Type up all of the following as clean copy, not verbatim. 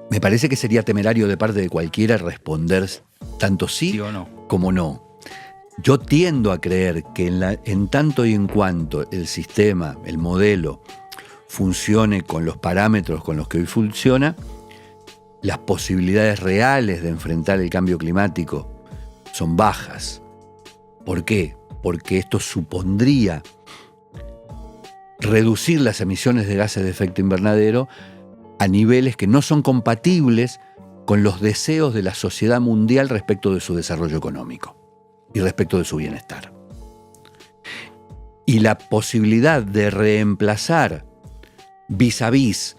Me parece que sería temerario de parte de cualquiera responder tanto sí o no. como no. Yo tiendo a creer que en tanto y en cuanto el sistema, el modelo, funcione con los parámetros con los que hoy funciona, las posibilidades reales de enfrentar el cambio climático son bajas. ¿Por qué? Porque esto supondría reducir las emisiones de gases de efecto invernadero a niveles que no son compatibles con los deseos de la sociedad mundial respecto de su desarrollo económico y respecto de su bienestar. Y la posibilidad de reemplazar vis a vis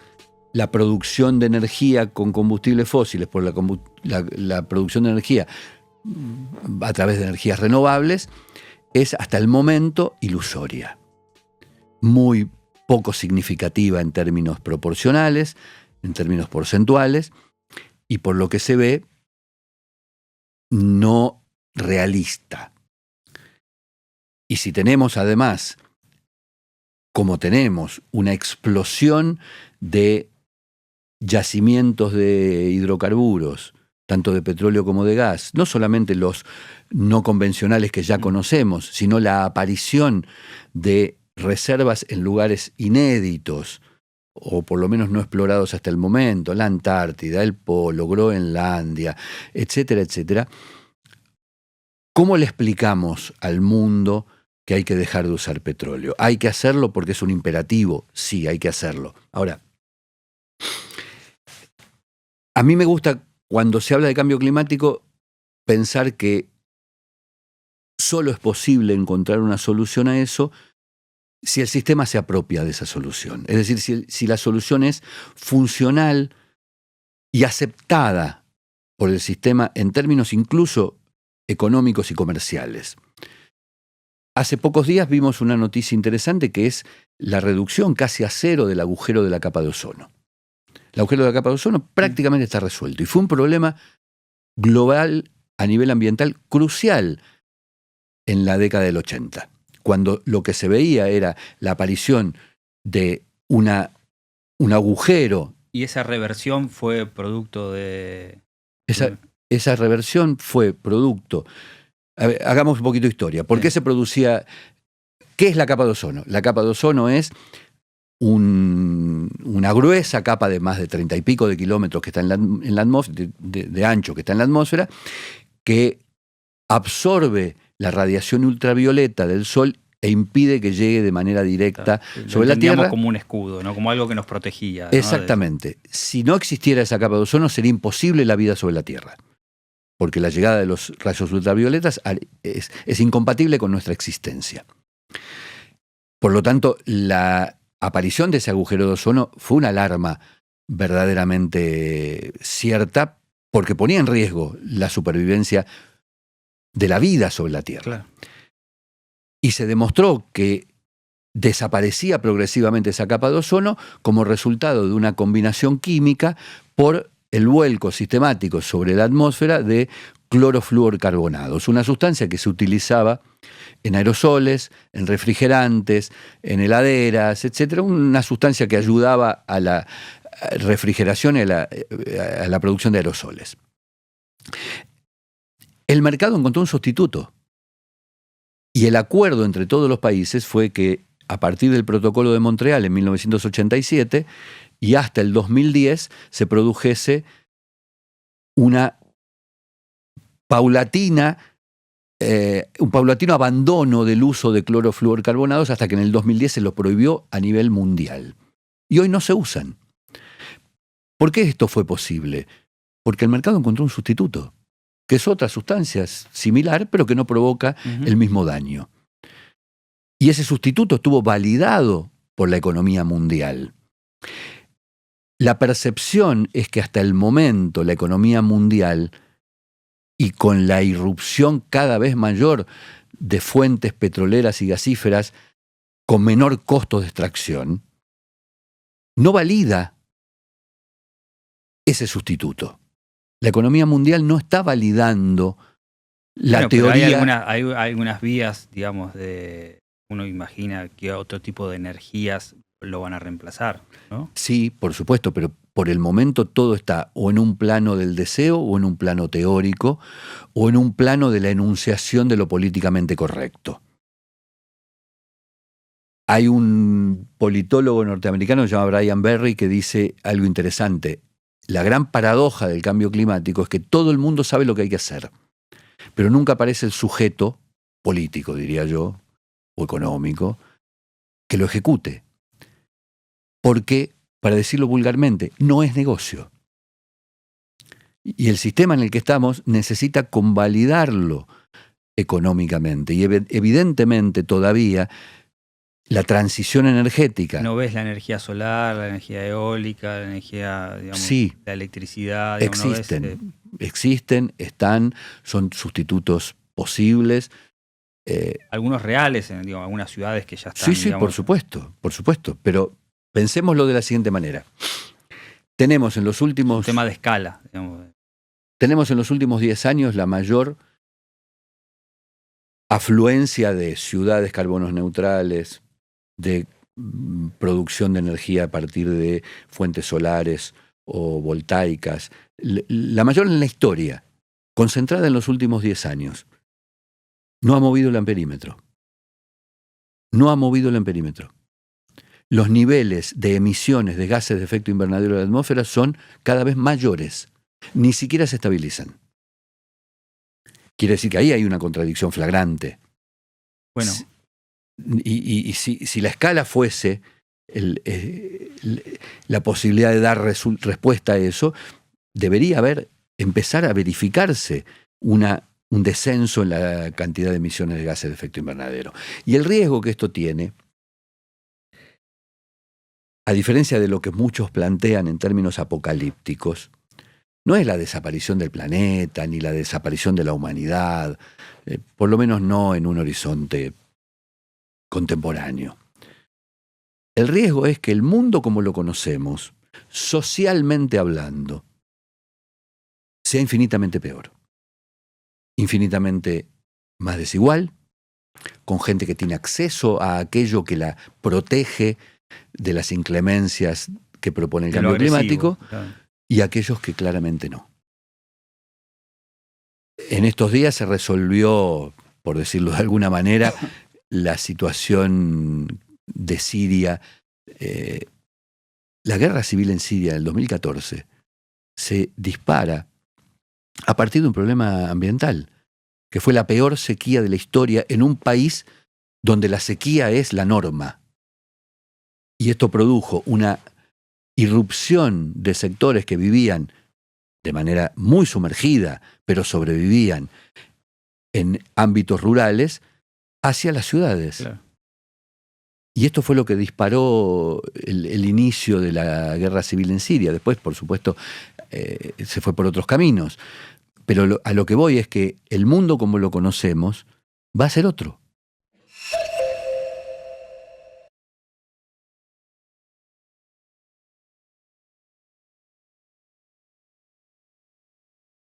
la producción de energía con combustibles fósiles por la producción de energía a través de energías renovables es hasta el momento ilusoria, muy poco significativa en términos proporcionales, en términos porcentuales, y por lo que se ve, no realista. Y si tenemos además, como tenemos, una explosión de yacimientos de hidrocarburos, tanto de petróleo como de gas, no solamente los no convencionales que ya conocemos, sino la aparición de reservas en lugares inéditos, o por lo menos no explorados hasta el momento, la Antártida, el Polo, Groenlandia, etcétera, etcétera. ¿Cómo le explicamos al mundo que hay que dejar de usar petróleo? ¿Hay que hacerlo porque es un imperativo? Sí, hay que hacerlo. Ahora, a mí me gusta, cuando se habla de cambio climático, pensar que solo es posible encontrar una solución a eso si el sistema se apropia de esa solución. Es decir, si la solución es funcional y aceptada por el sistema en términos incluso económicos y comerciales. Hace pocos días vimos una noticia interesante que es la reducción casi a cero del agujero de la capa de ozono. El agujero de la capa de ozono prácticamente está resuelto y fue un problema global a nivel ambiental crucial en la década del 80, cuando lo que se veía era la aparición de un agujero. ¿Y esa reversión fue producto de...? Esa reversión fue producto... A ver, hagamos un poquito de historia. ¿Por qué se producía? ¿Qué es la capa de ozono? La capa de ozono es una gruesa capa de más de 30 y pico de kilómetros que está en la atmósfera, de ancho que está en la atmósfera, que absorbe la radiación ultravioleta del Sol e impide que llegue de manera directa sobre la Tierra. Como un escudo, ¿no? Como algo que nos protegía, ¿no? Exactamente. Si no existiera esa capa de ozono, sería imposible la vida sobre la Tierra, porque la llegada de los rayos ultravioletas es incompatible con nuestra existencia. Por lo tanto, la aparición de ese agujero de ozono fue una alarma verdaderamente cierta, porque ponía en riesgo la supervivencia de la vida sobre la Tierra. Claro. Y se demostró que desaparecía progresivamente esa capa de ozono como resultado de una combinación química por el vuelco sistemático sobre la atmósfera de clorofluorcarbonados, una sustancia que se utilizaba en aerosoles, en refrigerantes, en heladeras, etc. Una sustancia que ayudaba a la refrigeración y a la producción de aerosoles. El mercado encontró un sustituto y el acuerdo entre todos los países fue que a partir del Protocolo de Montreal en 1987 y hasta el 2010 se produjese un paulatino abandono del uso de clorofluorcarbonados hasta que en el 2010 se lo prohibió a nivel mundial. Y hoy no se usan. ¿Por qué esto fue posible? Porque el mercado encontró un sustituto, que es otra sustancia similar, pero que no provoca el mismo daño. Y ese sustituto estuvo validado por la economía mundial. La percepción es que hasta el momento la economía mundial, y con la irrupción cada vez mayor de fuentes petroleras y gasíferas con menor costo de extracción, no valida ese sustituto. La economía mundial no está validando la teoría. Hay algunas vías, digamos, de uno imagina que otro tipo de energías lo van a reemplazar, ¿no? Sí, por supuesto, pero por el momento todo está o en un plano del deseo, o en un plano teórico, o en un plano de la enunciación de lo políticamente correcto. Hay un politólogo norteamericano que se llama Brian Berry que dice algo interesante. La gran paradoja del cambio climático es que todo el mundo sabe lo que hay que hacer, pero nunca aparece el sujeto político, diría yo, o económico, que lo ejecute. Porque, para decirlo vulgarmente, no es negocio. Y el sistema en el que estamos necesita convalidarlo económicamente. Y evidentemente todavía la transición energética. ¿No ves la energía solar, la energía eólica, la energía, digamos, Sí, la electricidad? Digamos, ¿no ves, existen, están, son sustitutos posibles. algunos reales, digamos, algunas ciudades que ya están? Sí, Digamos, por supuesto. Pero pensémoslo de la siguiente manera. Tenemos en los últimos... un tema de escala, digamos. Tenemos en los últimos 10 años la mayor afluencia de ciudades carbonos neutrales, de producción de energía a partir de fuentes solares o voltaicas, la mayor en la historia, concentrada en los últimos 10 años. No ha movido el amperímetro. No ha movido el amperímetro. Los niveles de emisiones de gases de efecto invernadero de la atmósfera son cada vez mayores. Ni siquiera se estabilizan. Quiere decir que ahí hay una contradicción flagrante. Bueno. Y si la escala fuese la posibilidad de dar respuesta a eso, debería empezar a verificarse un descenso en la cantidad de emisiones de gases de efecto invernadero. Y el riesgo que esto tiene, a diferencia de lo que muchos plantean en términos apocalípticos, no es la desaparición del planeta ni la desaparición de la humanidad, por lo menos no en un horizonte contemporáneo. El riesgo es que el mundo como lo conocemos, socialmente hablando, sea infinitamente peor, infinitamente más desigual, con gente que tiene acceso a aquello que la protege de las inclemencias que propone el cambio climático, claro, y aquellos que claramente no. En estos días se resolvió, por decirlo de alguna manera, la situación de Siria. La guerra civil en Siria del 2014 se dispara a partir de un problema ambiental, que fue la peor sequía de la historia en un país donde la sequía es la norma. Y esto produjo una irrupción de sectores que vivían de manera muy sumergida, pero sobrevivían en ámbitos rurales, hacia las ciudades. claro. Y esto fue lo que disparó el inicio de la guerra civil en Siria. Después, por supuesto, se fue por otros caminos. Pero a lo que voy es que el mundo como lo conocemos va a ser otro.